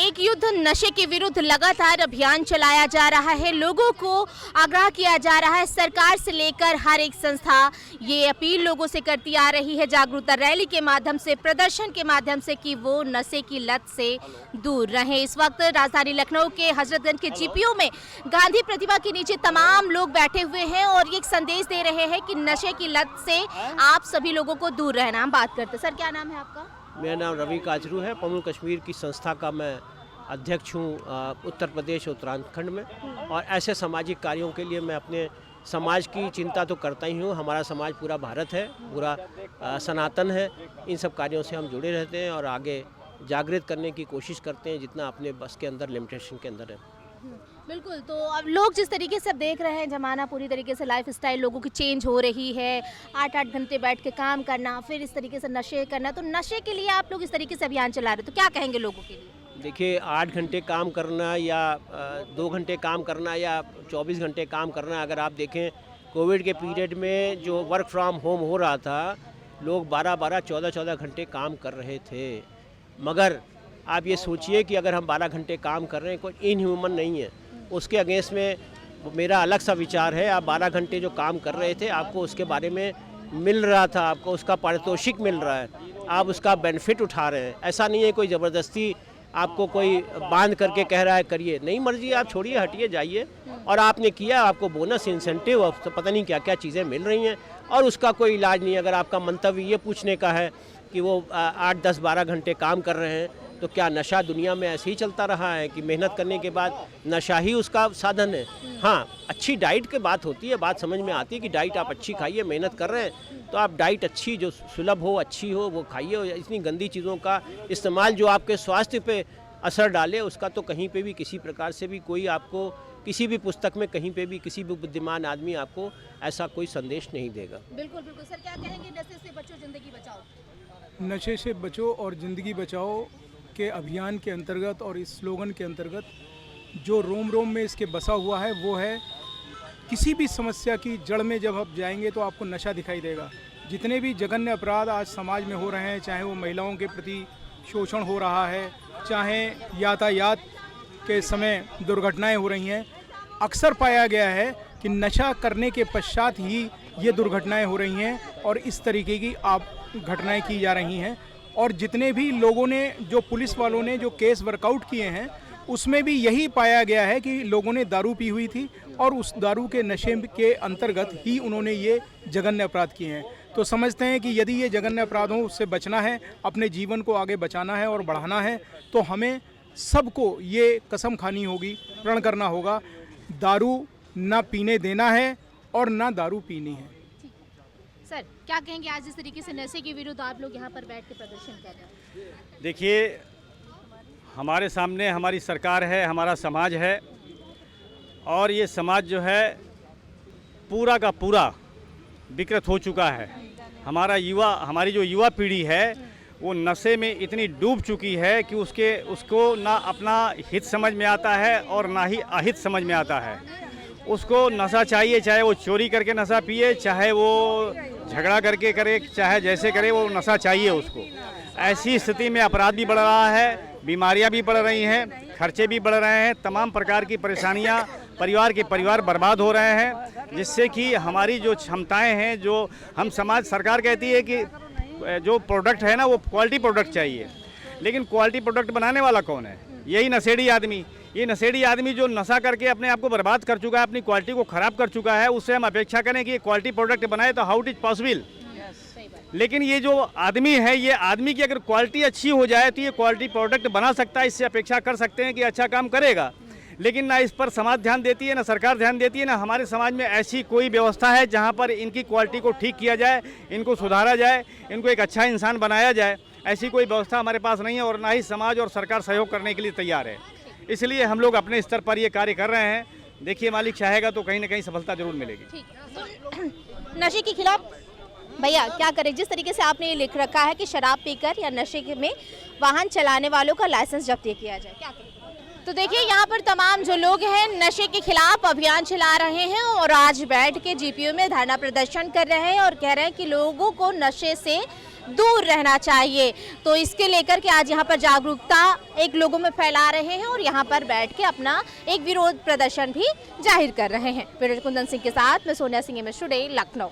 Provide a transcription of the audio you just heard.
एक युद्ध नशे के विरुद्ध लगातार अभियान चलाया जा रहा है। लोगों को आगाह किया जा रहा है। सरकार से लेकर हर एक संस्था ये अपील लोगों से करती आ रही है, जागरूकता रैली के माध्यम से, प्रदर्शन के माध्यम से, कि वो नशे की लत से दूर रहें। इस वक्त राजधानी लखनऊ के हजरतगंज के जीपीओ में गांधी प्रतिमा के नीचे तमाम लोग बैठे हुए हैं और ये एक संदेश दे रहे हैं कि नशे की लत से आप सभी लोगों को दूर रहना। हम बात करते हैं। सर, क्या नाम है आपका? मेरा नाम रवि काचरू है। पम्मू कश्मीर की संस्था का मैं अध्यक्ष हूँ उत्तर प्रदेश उत्तराखंड में, और ऐसे सामाजिक कार्यों के लिए मैं अपने समाज की चिंता तो करता ही हूँ। हमारा समाज पूरा भारत है, पूरा सनातन है। इन सब कार्यों से हम जुड़े रहते हैं और आगे जागृत करने की कोशिश करते हैं जितना अपने बस के अंदर, लिमिटेशन के अंदर है। बिल्कुल। तो अब लोग जिस तरीके से अब देख रहे हैं, जमाना पूरी तरीके से, लाइफ स्टाइल लोगों की चेंज हो रही है। 8-8 घंटे बैठ के काम करना, फिर इस तरीके से नशे करना, तो नशे के लिए आप लोग इस तरीके से अभियान चला रहे हो, तो क्या कहेंगे लोगों के लिए? देखिए, 8 घंटे काम करना या 2 घंटे काम करना या 24 घंटे काम करना, अगर आप देखें कोविड के पीरियड में जो वर्क फ्रॉम होम हो रहा था, लोग 12-12, 14-14 घंटे काम कर रहे थे। मगर आप ये सोचिए कि अगर हम 12 घंटे काम कर रहे हैं, कोई इनह्यूमन नहीं है। उसके अगेंस्ट में मेरा अलग सा विचार है। आप 12 घंटे जो काम कर रहे थे, आपको उसके बारे में मिल रहा था, आपको उसका पारितोषिक मिल रहा है, आप उसका बेनिफिट उठा रहे हैं। ऐसा नहीं है कोई ज़बरदस्ती आपको कोई बांध करके कह रहा है करिए, नहीं मर्जी आप छोड़िए, हटिए, जाइए। और आपने किया, आपको बोनस, इंसेंटिव और तो पता नहीं क्या क्या चीज़ें मिल रही हैं, और उसका कोई इलाज नहीं। अगर आपका मंतव्य ये पूछने का है कि वो 8, 10, 12 घंटे काम कर रहे हैं, तो क्या नशा दुनिया में ऐसे ही चलता रहा है कि मेहनत करने के बाद नशा ही उसका साधन है? हाँ, अच्छी डाइट की बात होती है, बात समझ में आती है कि डाइट आप अच्छी खाइए, मेहनत कर रहे हैं तो आप डाइट अच्छी, जो सुलभ हो, अच्छी हो, वो खाइए। इतनी गंदी चीज़ों का इस्तेमाल जो आपके स्वास्थ्य पे असर डाले, उसका तो कहीं पे भी, किसी प्रकार से भी कोई आपको, किसी भी पुस्तक में, कहीं पे भी, किसी भी बुद्धिमान आदमी आपको ऐसा कोई संदेश नहीं देगा। बिल्कुल बिल्कुल। सर, क्या कहेंगे? नशे से बचो, जिंदगी बचाओ। नशे से बचो और ज़िंदगी बचाओ के अभियान के अंतर्गत और इस स्लोगन के अंतर्गत जो रोम रोम में इसके बसा हुआ है वो है, किसी भी समस्या की जड़ में जब आप जाएंगे तो आपको नशा दिखाई देगा। जितने भी जघन्य अपराध आज समाज में हो रहे हैं, चाहे वो महिलाओं के प्रति शोषण हो रहा है, चाहे यातायात के समय दुर्घटनाएं हो रही हैं, अक्सर पाया गया है कि नशा करने के पश्चात ही ये दुर्घटनाएं हो रही हैं और इस तरीके की घटनाएं की जा रही हैं। और जितने भी लोगों ने, जो पुलिस वालों ने जो केस वर्कआउट किए हैं, उसमें भी यही पाया गया है कि लोगों ने दारू पी हुई थी और उस दारू के नशे के अंतर्गत ही उन्होंने ये जघन्य अपराध किए हैं। तो समझते हैं कि यदि ये जघन्य अपराध हो, उससे बचना है, अपने जीवन को आगे बचाना है और बढ़ाना है, तो हमें सबको ये कसम खानी होगी, प्रण करना होगा, दारू ना पीने देना है और ना दारू पीनी है। सर, क्या कहेंगे आज इस तरीके से नशे के विरुद्ध आप लोग यहाँ पर बैठ के प्रदर्शन कर रहे हैं? देखिए, हमारे सामने हमारी सरकार है, हमारा समाज है, और ये समाज जो है पूरा का पूरा विकृत हो चुका है। हमारी जो युवा पीढ़ी है वो नशे में इतनी डूब चुकी है कि उसको ना अपना हित समझ में आता है और ना ही अहित समझ में आता है। उसको नशा चाहिए, चाहे वो चोरी करके नशा पिए, चाहे वो झगड़ा करके करे, चाहे जैसे करे, वो नशा चाहिए उसको। ऐसी स्थिति में अपराध भी बढ़ रहा है, बीमारियां भी बढ़ रही हैं, खर्चे भी बढ़ रहे हैं, तमाम प्रकार की परेशानियां, परिवार बर्बाद हो रहे हैं, जिससे कि हमारी जो क्षमताएं हैं, जो हम समाज, सरकार कहती है कि जो प्रोडक्ट है ना वो क्वालिटी प्रोडक्ट चाहिए, लेकिन क्वालिटी प्रोडक्ट बनाने वाला कौन है? यही नशेड़ी आदमी। ये नशेड़ी आदमी जो नशा करके अपने आप को बर्बाद कर चुका है, अपनी क्वालिटी को ख़राब कर चुका है, उससे हम अपेक्षा करें कि ये क्वालिटी प्रोडक्ट बनाए, तो हाउ इट इज़ पॉसिबल? लेकिन ये जो आदमी है, ये आदमी की अगर क्वालिटी अच्छी हो जाए तो ये क्वालिटी प्रोडक्ट बना सकता है, इससे अपेक्षा कर सकते हैं कि अच्छा काम करेगा। लेकिन ना इस पर समाज ध्यान देती है, ना सरकार ध्यान देती है, ना हमारे समाज में ऐसी कोई व्यवस्था है जहाँ पर इनकी क्वालिटी को ठीक किया जाए, इनको सुधारा जाए, इनको एक अच्छा इंसान बनाया जाए। ऐसी कोई व्यवस्था हमारे पास नहीं है और ना ही समाज और सरकार सहयोग करने के लिए तैयार है। इसलिए हम लोग अपने स्तर पर ये कार्य कर रहे हैं। देखिए, मालिक चाहेगा तो कहीं ना कहीं सफलता जरूर मिलेगी। नशे के खिलाफ भैया क्या करें? जिस तरीके से आपने ये लिख रखा है कि शराब पीकर या नशे में वाहन चलाने वालों का लाइसेंस जब्त किया जाए, क्या करें? तो देखिए, यहाँ पर तमाम जो लोग हैं नशे के खिलाफ अभियान चला रहे हैं और आज बैठ के जीपीओ में धरना प्रदर्शन कर रहे हैं और कह रहे हैं कि लोगों को नशे से दूर रहना चाहिए। तो इसके लेकर के आज यहाँ पर जागरूकता एक लोगों में फैला रहे हैं और यहाँ पर बैठ के अपना एक विरोध प्रदर्शन भी जाहिर कर रहे हैं। कुंदन सिंह के साथ मैं सोनिया सिंह, MS टुडे, लखनऊ।